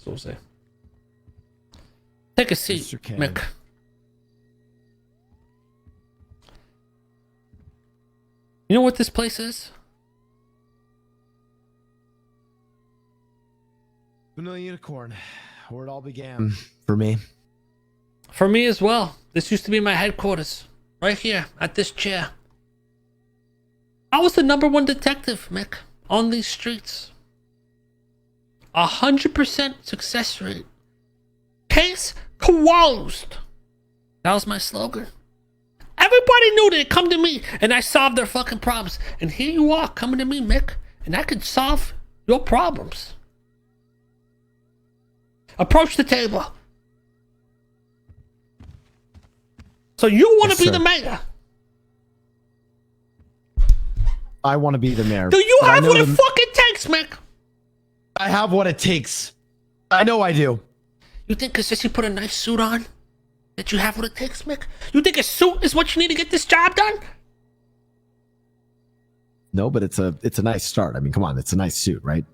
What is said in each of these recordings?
So we'll see. Take a seat, Mick. You know what this place is? Vanilla Unicorn, where it all began for me. For me as well. This used to be my headquarters. Right here, at this chair. I was the #1 detective, Mick, on these streets. 100% success rate. Case closed. That was my slogan. Everybody knew they'd come to me and I solved their fucking problems. And here you are coming to me, Mick, and I could solve your problems. Approach the table. So you want to be the mayor? I want to be the mayor. Do you have what it fucking takes, Mick? I have what it takes. I know I do. You think because you put a nice suit on that you have what it takes, Mick? You think a suit is what you need to get this job done? No, but it's a nice start. I mean, come on, it's a nice suit, right?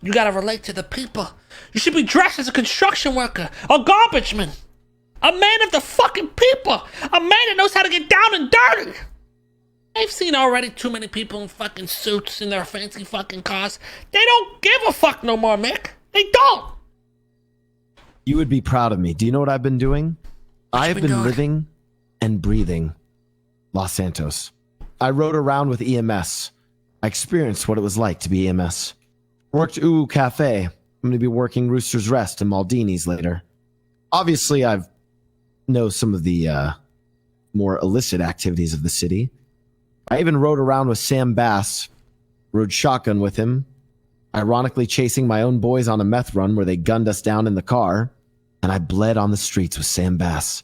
You gotta relate to the people. You should be dressed as a construction worker, a garbage man, a man of the fucking people, a man that knows how to get down and dirty. I've seen already too many people in fucking suits in their fancy fucking cars. They don't give a fuck no more, Mick. They don't. You would be proud of me. Do you know what I've been doing? I've been living and breathing Los Santos. I rode around with EMS. I experienced what it was like to be EMS. Worked Ooh Cafe. I'm going to be working Rooster's Rest and Maldini's later. Obviously, I know some of the more illicit activities of the city. I even rode around with Sam Bass, rode shotgun with him, ironically chasing my own boys on a meth run where they gunned us down in the car, and I bled on the streets with Sam Bass.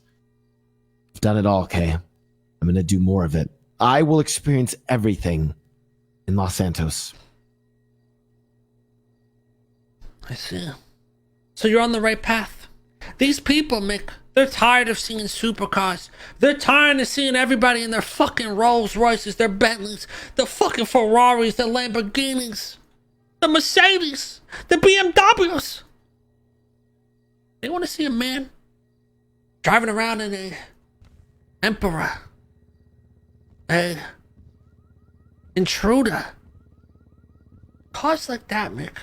I've done it all, Kay. I'm going to do more of it. I will experience everything in Los Santos. I see. So you're on the right path. These people, Mick, they're tired of seeing supercars. They're tired of seeing everybody in their fucking Rolls Royces, their Bentleys, the fucking Ferraris, the Lamborghinis, the Mercedes, the BMWs. They want to see a man driving around in a Emperor, a Intruder. Cars like that, Mick.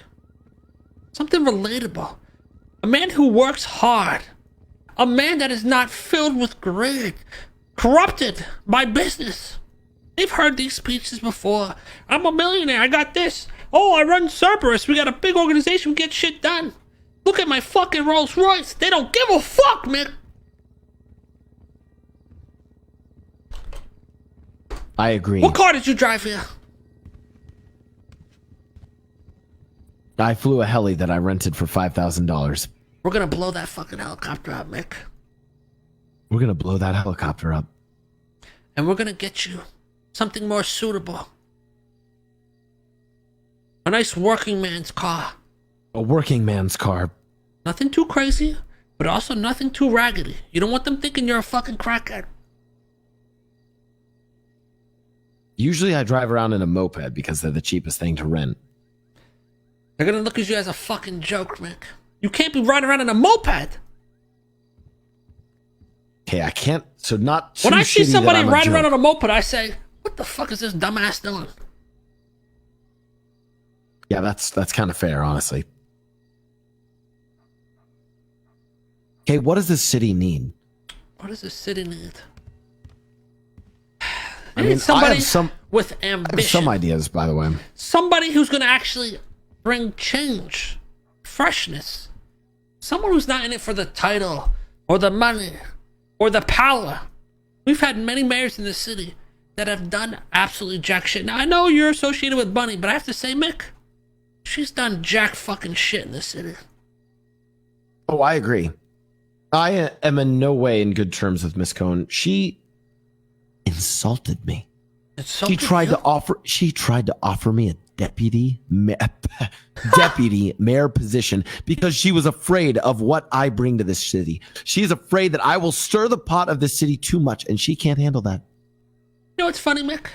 Something relatable. A man who works hard. A man that is not filled with greed. Corrupted by business. They've heard these speeches before. I'm a millionaire. I got this. Oh, I run Cerberus. We got a big organization. We get shit done. Look at my fucking Rolls Royce. They don't give a fuck, man. I agree. What car did you drive here? I flew a heli that I rented for $5,000. We're gonna blow that fucking helicopter up, Mick. We're gonna blow that helicopter up. And we're gonna get you something more suitable. A nice working man's car. A working man's car. Nothing too crazy, but also nothing too raggedy. You don't want them thinking you're a fucking crackhead. Usually I drive around in a moped because they're the cheapest thing to rent. They're gonna look at you as a fucking joke, Mick. You can't be riding around in a moped. Okay, I can't. So not too when I see shitty somebody that I'm riding a around joke. on a moped, I say, what the fuck is this dumbass doing? Yeah, that's kind of fair, honestly. Okay, what does this city need? What does this city need? I mean, somebody I have some with ambition. I have some ideas, by the way. Somebody who's gonna actually bring change, freshness. Someone who's not in it for the title or the money or the power. We've had many mayors in the city that have done absolutely jack shit. Now I know you're associated with Bunny, but I have to say, Mick, she's done jack fucking shit in this city. Oh, I agree. I am in no way in good terms with Miss Cohn. She insulted me. She tried to offer me a deputy mayor position because she was afraid of what I bring to this city. She's afraid that I will stir the pot of this city too much, and she can't handle that. You know what's funny, Mick?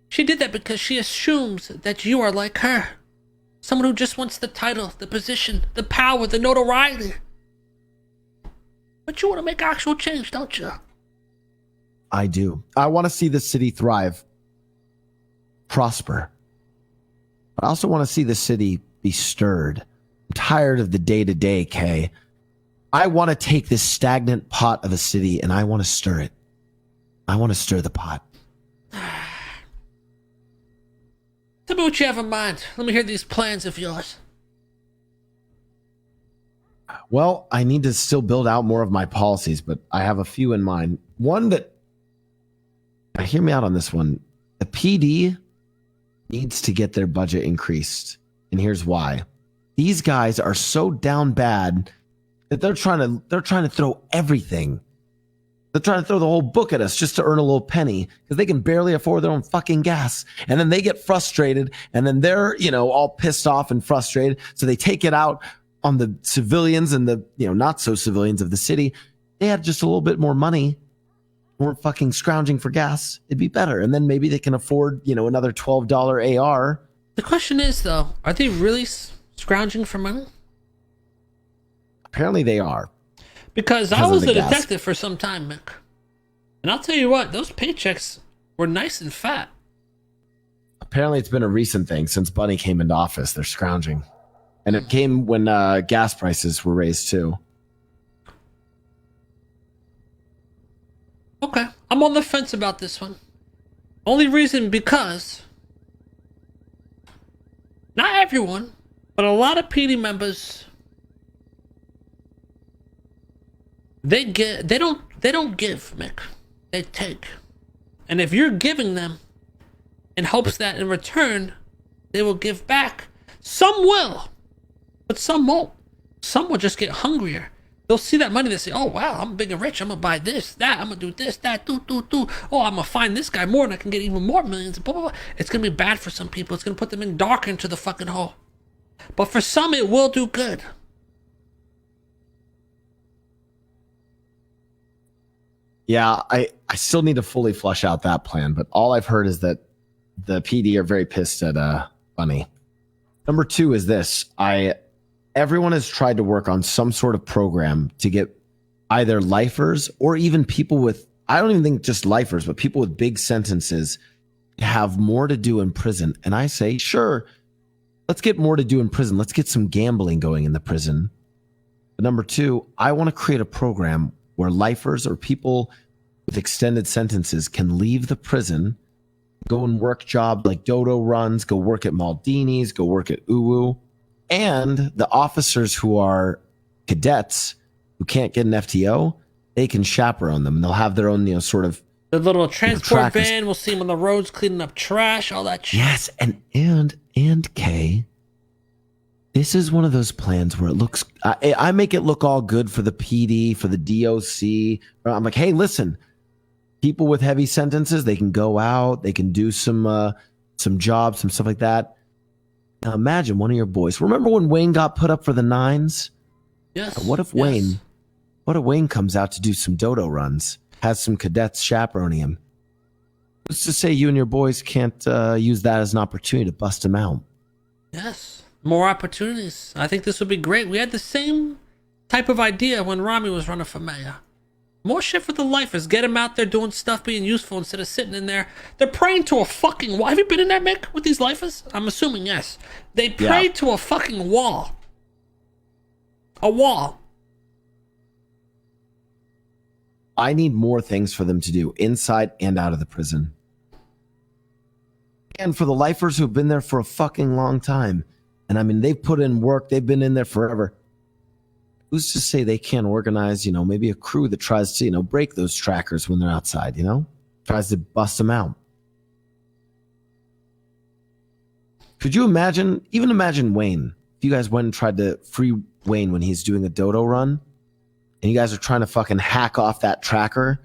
She did that because she assumes that you are like her. Someone who just wants the title, the position, the power, the notoriety. But you want to make actual change, don't you? I do. I want to see the city thrive, prosper. But I also want to see the city be stirred. I'm tired of the day-to-day, Kay. I want to take this stagnant pot of a city and I want to stir it. I want to stir the pot. Tell me what you have in mind. Let me hear these plans of yours. Well, I need to still build out more of my policies, but I have a few in mind. One that, hear me out on this one. The PD needs to get their budget increased. And here's why. These guys are so down bad that they're trying to throw everything. They're trying to throw the whole book at us just to earn a little penny because they can barely afford their own fucking gas. And then they get frustrated and then they're, all pissed off and frustrated. So they take it out on the civilians and the, not so civilians of the city. They had just a little bit more money, weren't fucking scrounging for gas. It'd be better. And then maybe they can afford, another $12 AR. The question is though, are they really scrounging for money? Apparently they are. Because I was a detective for some time, Mick. And I'll tell you what, those paychecks were nice and fat. Apparently it's been a recent thing since Bunny came into office. They're scrounging. And it came when gas prices were raised too. Okay, I'm on the fence about this one. Only reason because not everyone, but a lot of PD members, they don't give, Mick. They take. And if you're giving them in hopes that in return they will give back, some will, but some won't. Some will just get hungrier. They'll see that money, they say, oh wow, I'm big and rich, I'm gonna buy this, that, I'm gonna do this, that, do. Oh, I'm gonna find this guy more and I can get even more millions, blah, blah, blah. It's gonna be bad for some people. It's gonna put them in darker into the fucking hole. But for some, it will do good. Yeah, I still need to fully flush out that plan, but all I've heard is that the PD are very pissed at Bunny. Number two is this. Everyone has tried to work on some sort of program to get either lifers or even people with, I don't even think just lifers, but people with big sentences to have more to do in prison. And I say, sure, let's get more to do in prison. Let's get some gambling going in the prison. But number two, I want to create a program where lifers or people with extended sentences can leave the prison, go and work jobs like dodo runs, go work at Maldini's, go work at Uwu. And the officers who are cadets who can't get an FTO, they can chaperone them. And they'll have their own, sort of the little transport van. We'll see them on the roads cleaning up trash, all that shit. Yes, and Kay, this is one of those plans where it looks, I make it look all good for the PD, for the DOC. I'm like, hey, listen, people with heavy sentences, they can go out, they can do some jobs, some stuff like that. Now imagine one of your boys. Remember when Wayne got put up for the 9s? Yes. What if Wayne comes out to do some dodo runs, has some cadets chaperoning him? Let's just say you and your boys can't use that as an opportunity to bust him out. Yes. More opportunities. I think this would be great. We had the same type of idea when Rami was running for mayor. More shit for the lifers. Get them out there doing stuff, being useful instead of sitting in there. They're praying to a fucking wall. Have you been in there, Mick, with these lifers? I'm assuming yes. They pray to a fucking wall. A wall. I need more things for them to do inside and out of the prison. And for the lifers who've been there for a fucking long time. And I mean, they've put in work. They've been in there forever. Who's to say they can't organize, maybe a crew that tries to, break those trackers when they're outside, tries to bust them out. Could you imagine Wayne, if you guys went and tried to free Wayne when he's doing a dodo run and you guys are trying to fucking hack off that tracker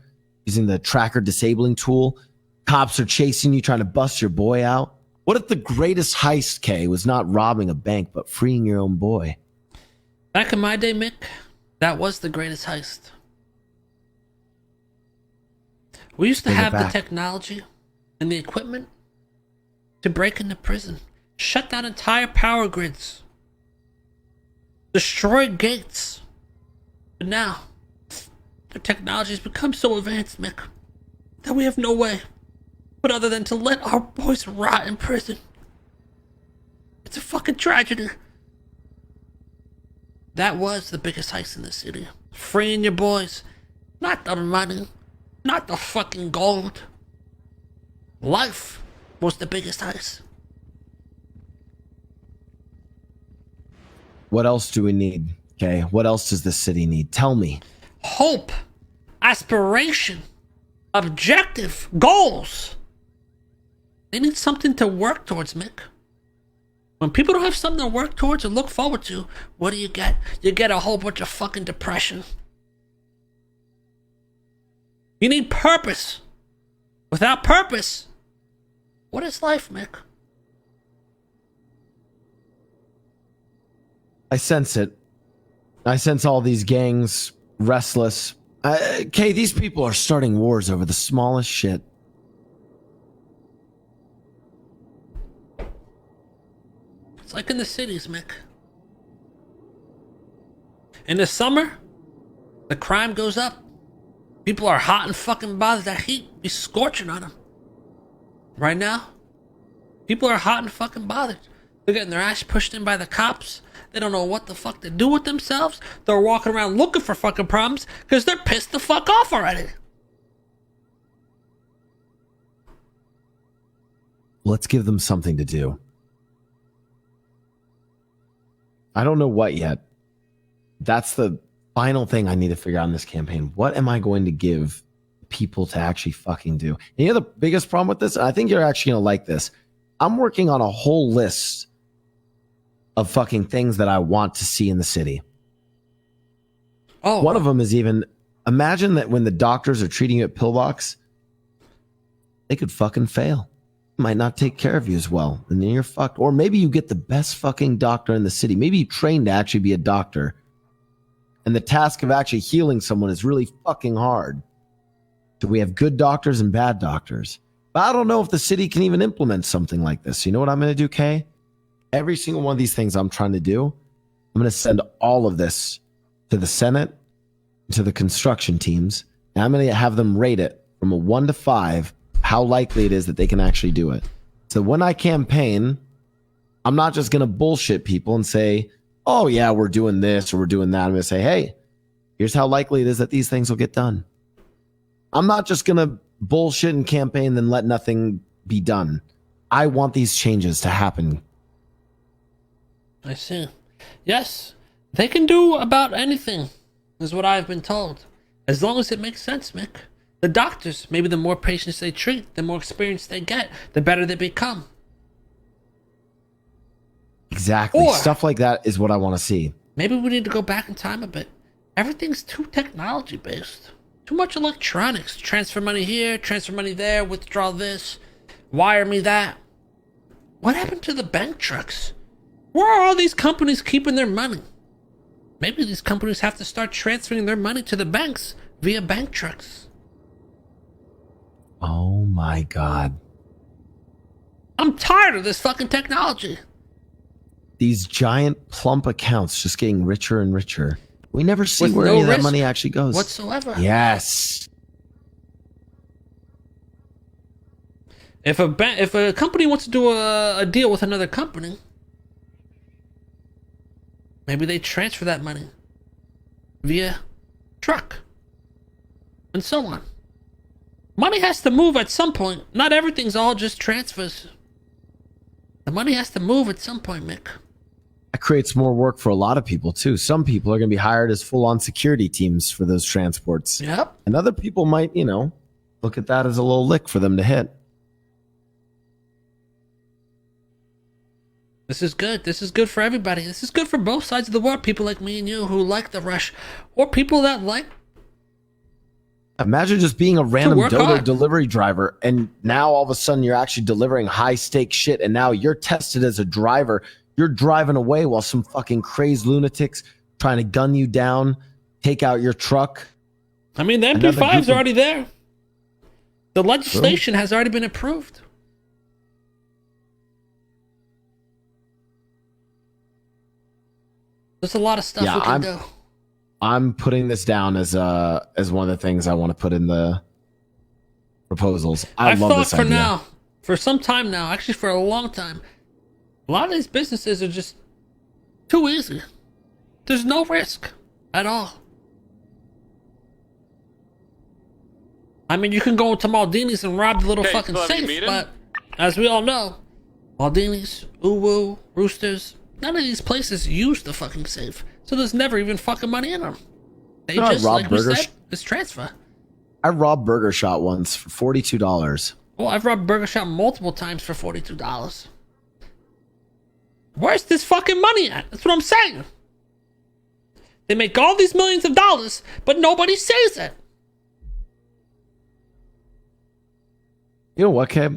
using the tracker disabling tool. Cops are chasing you, trying to bust your boy out. What if the greatest heist, Kay, was not robbing a bank, but freeing your own boy? Back in my day, Mick, that was the greatest heist. We used to have the technology and the equipment to break into prison. shut down entire power grids, destroy gates. But now, the technology has become so advanced, Mick, that we have no way but other than to let our boys rot in prison. It's a fucking tragedy. That was the biggest heist in the city. Freeing your boys. Not the money. Not the fucking gold. Life was the biggest heist. What else do we need? Okay, what else does this city need? Tell me. Hope. Aspiration. Objective. Goals. They need something to work towards, Mick. When people don't have something to work towards or look forward to, what do you get? You get a whole bunch of fucking depression. You need purpose. Without purpose, what is life, Mick? I sense it. I sense all these gangs restless. Kay, these people are starting wars over the smallest shit. It's like in the cities, Mick. In the summer, the crime goes up. People are hot and fucking bothered. That heat be scorching on them. Right now, people are hot and fucking bothered. They're getting their ass pushed in by the cops. They don't know what the fuck to do with themselves. They're walking around looking for fucking problems because they're pissed the fuck off already. Let's give them something to do. I don't know what yet. That's the final thing I need to figure out in this campaign. What am I going to give people to actually fucking do? And you know the biggest problem with this? I think you're actually going to like this. I'm working on a whole list of fucking things that I want to see in the city. Oh, one of them is even, imagine that when the doctors are treating you at Pillbox, they could fucking fail. Might not take care of you as well, and then you're fucked. Or maybe you get the best fucking doctor in the city. Maybe you train to actually be a doctor, and the task of actually healing someone is really fucking hard. So we have good doctors and bad doctors. But I don't know if the city can even implement something like this. You know what I'm going to do, Kay? Every single one of these things I'm trying to do, I'm going to send all of this to the Senate, to the construction teams, and I'm going to have them rate it from a 1 to 5, how likely it is that they can actually do it. So when I campaign, I'm not just going to bullshit people and say, oh yeah, we're doing this or we're doing that. I'm going to say, hey, here's how likely it is that these things will get done. I'm not just going to bullshit and campaign then let nothing be done. I want these changes to happen. I see. Yes, they can do about anything, is what I've been told. As long as it makes sense, Mick. The doctors, maybe the more patients they treat, the more experience they get, the better they become. Exactly. Or, stuff like that is what I want to see. Maybe we need to go back in time a bit. Everything's too technology based. Too much electronics. Transfer money here, transfer money there, withdraw this, wire me that. What happened to the bank trucks? Where are all these companies keeping their money? Maybe these companies have to start transferring their money to the banks via bank trucks. Oh my God. I'm tired of this fucking technology. These giant plump accounts just getting richer and richer. We never see With where no any of that risk money actually goes. whatsoever. Yes. If a company wants to do a deal with another company, maybe they transfer that money via truck and so on. Money has to move at some point. Not everything's all just transfers. The money has to move at some point, Mick. That creates more work for a lot of people too. Some people are going to be hired as full-on security teams for those transports. Yep. And other people might, look at that as a little lick for them to hit. This is good. This is good for everybody. This is good for both sides of the world. People like me and you who like the rush, or people that like... Imagine just being a random dodo hard. delivery driver, and now all of a sudden you're actually delivering high-stakes shit, and now you're tested as a driver. You're driving away while some fucking crazed lunatics trying to gun you down, take out your truck. I mean, the MP5's are already there. The legislation has already been approved. There's a lot of stuff we can do. I'm putting this down as one of the things I want to put in the proposals. I love this idea. For some time now, actually for a long time, a lot of these businesses are just too easy. There's no risk at all. I mean, you can go into Maldini's and rob the little fucking safe, but as we all know, Maldini's, Uwu, Roosters, none of these places use the fucking safe, so there's never even fucking money in them. They just, like we said, it's transfer. I robbed Burger Shot once for $42. Well, I've robbed Burger Shot multiple times for $42. Where's this fucking money at? That's what I'm saying. They make all these millions of dollars, but nobody says it. You know what, Keb?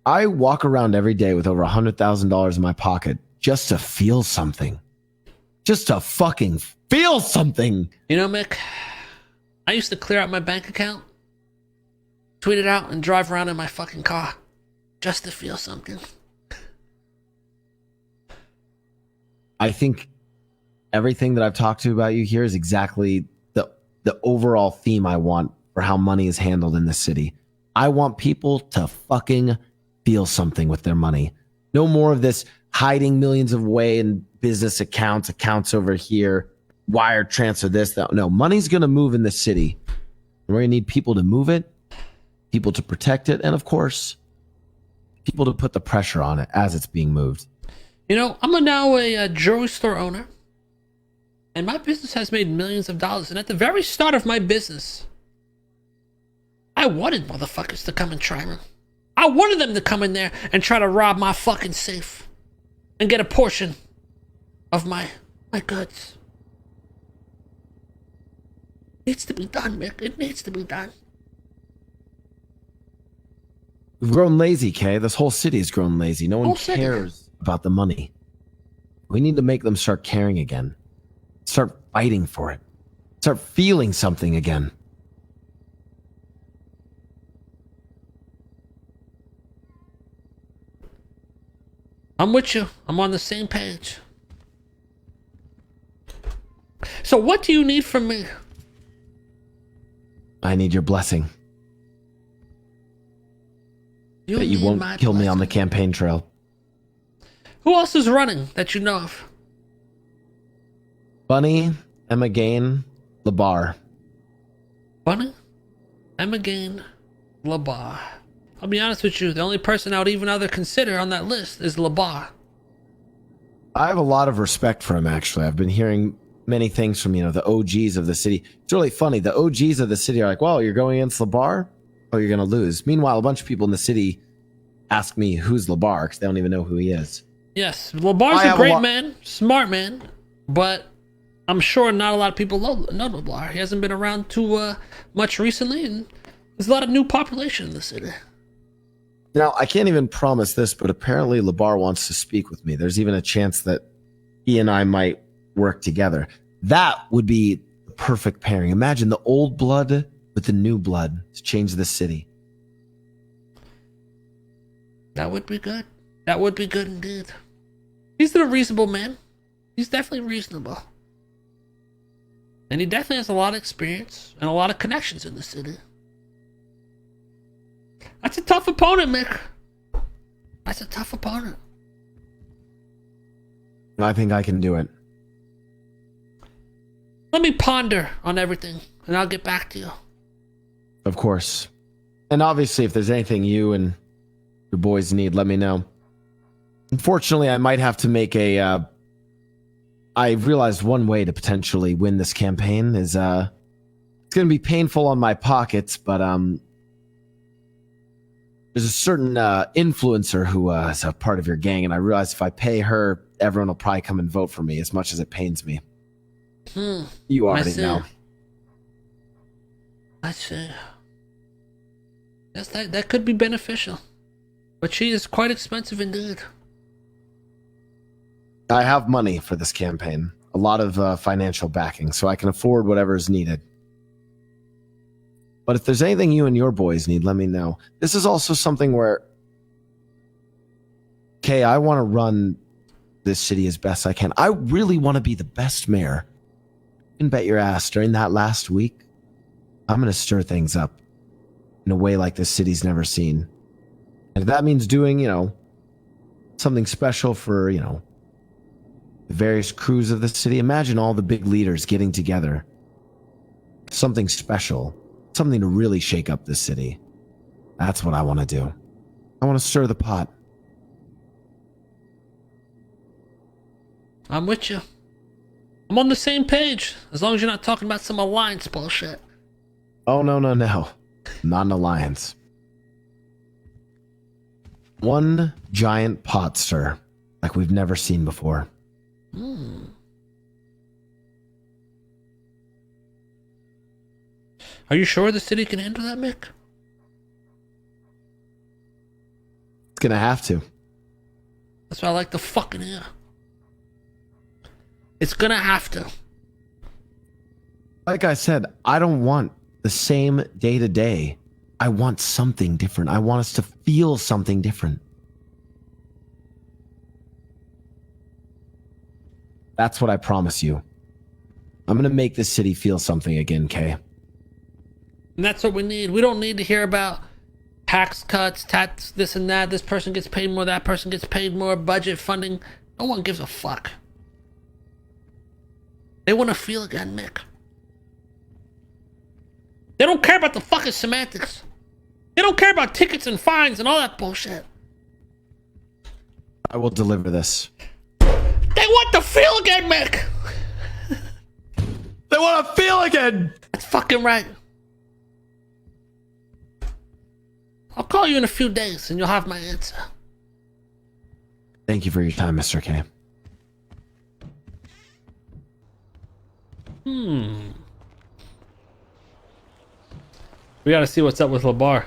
I walk around every day with over $100,000 in my pocket just to feel something. Just to fucking feel something. You know, Mick, I used to clear out my bank account, tweet it out, and drive around in my fucking car just to feel something. I think everything that I've talked to about you here is exactly the overall theme I want for how money is handled in this city. I want people to fucking feel something with their money. No more of this hiding millions away in business accounts over here, wire transfer this, that. No, money's going to move in this city. We're going to need people to move it, people to protect it, and of course, people to put the pressure on it as it's being moved. You know, I'm now a jewelry store owner, and my business has made millions of dollars. And at the very start of my business, I wanted motherfuckers to come and try me. I wanted them to come in there and try to rob my fucking safe and get a portion of my goods. It needs to be done, Mick. It needs to be done. We've grown lazy, Kay. This whole city has grown lazy. No one cares about the money. We need to make them start caring again. Start fighting for it. Start feeling something again. I'm with you. I'm on the same page. So what do you need from me? I need your blessing. That you won't kill me on the campaign trail. Who else is running that you know of? Bunny, Emma Gain, Labar. Bunny, Emma Gain, Labar. I'll be honest with you, the only person I would even other consider on that list is Labar. I have a lot of respect for him, actually. I've been hearing many things from, the OGs of the city. It's really funny. The OGs of the city are like, well, you're going against Labar? Oh, you're going to lose. Meanwhile, a bunch of people in the city ask me who's Labar because they don't even know who he is. Yes, Labar's a great man, smart man, but I'm sure not a lot of people know Labar. He hasn't been around too much recently, and there's a lot of new population in the city. Now, I can't even promise this, but apparently Labar wants to speak with me. There's even a chance that he and I might work together. That would be the perfect pairing. Imagine the old blood with the new blood to change the city. That would be good. That would be good indeed. He's a reasonable man. He's definitely reasonable. And he definitely has a lot of experience and a lot of connections in the city. That's a tough opponent, Mick. That's a tough opponent. I think I can do it. Let me ponder on everything, and I'll get back to you. Of course. And obviously, if there's anything you and your boys need, let me know. Unfortunately, I might have to make a... I realized one way to potentially win this campaign is... it's going to be painful on my pockets, but... there's a certain influencer who is a part of your gang, and I realized if I pay her, everyone will probably come and vote for me, as much as it pains me. You already know. I see. Yes, that could be beneficial. But she is quite expensive indeed. I have money for this campaign. A lot of financial backing, so I can afford whatever is needed. But if there's anything you and your boys need, let me know. This is also something where... Okay, I want to run this city as best I can. I really want to be the best mayor. You can bet your ass during that last week, I'm going to stir things up in a way like this city's never seen. And if that means doing, something special for, the various crews of the city, imagine all the big leaders getting together. Something special, something to really shake up this city. That's what I want to do. I want to stir the pot. I'm with you. I'm on the same page, as long as you're not talking about some alliance bullshit. Oh, no. Not an alliance. One giant pot stir, like we've never seen before. Are you sure the city can handle that, Mick? It's gonna have to. That's why I like the fucking hear. It's gonna have to. Like I said, I don't want the same day to day. I want something different. I want us to feel something different. That's what I promise you. I'm gonna make this city feel something again, Kay. And that's what we need. We don't need to hear about tax cuts, tax this and that. This person gets paid more, that person gets paid more, budget funding. No one gives a fuck. They want to feel again, Mick. They don't care about the fucking semantics. They don't care about tickets and fines and all that bullshit. I will deliver this. They want to feel again, Mick. They want to feel again. That's fucking right. I'll call you in a few days and you'll have my answer. Thank you for your time, Mr. K. We gotta see what's up with LeBar.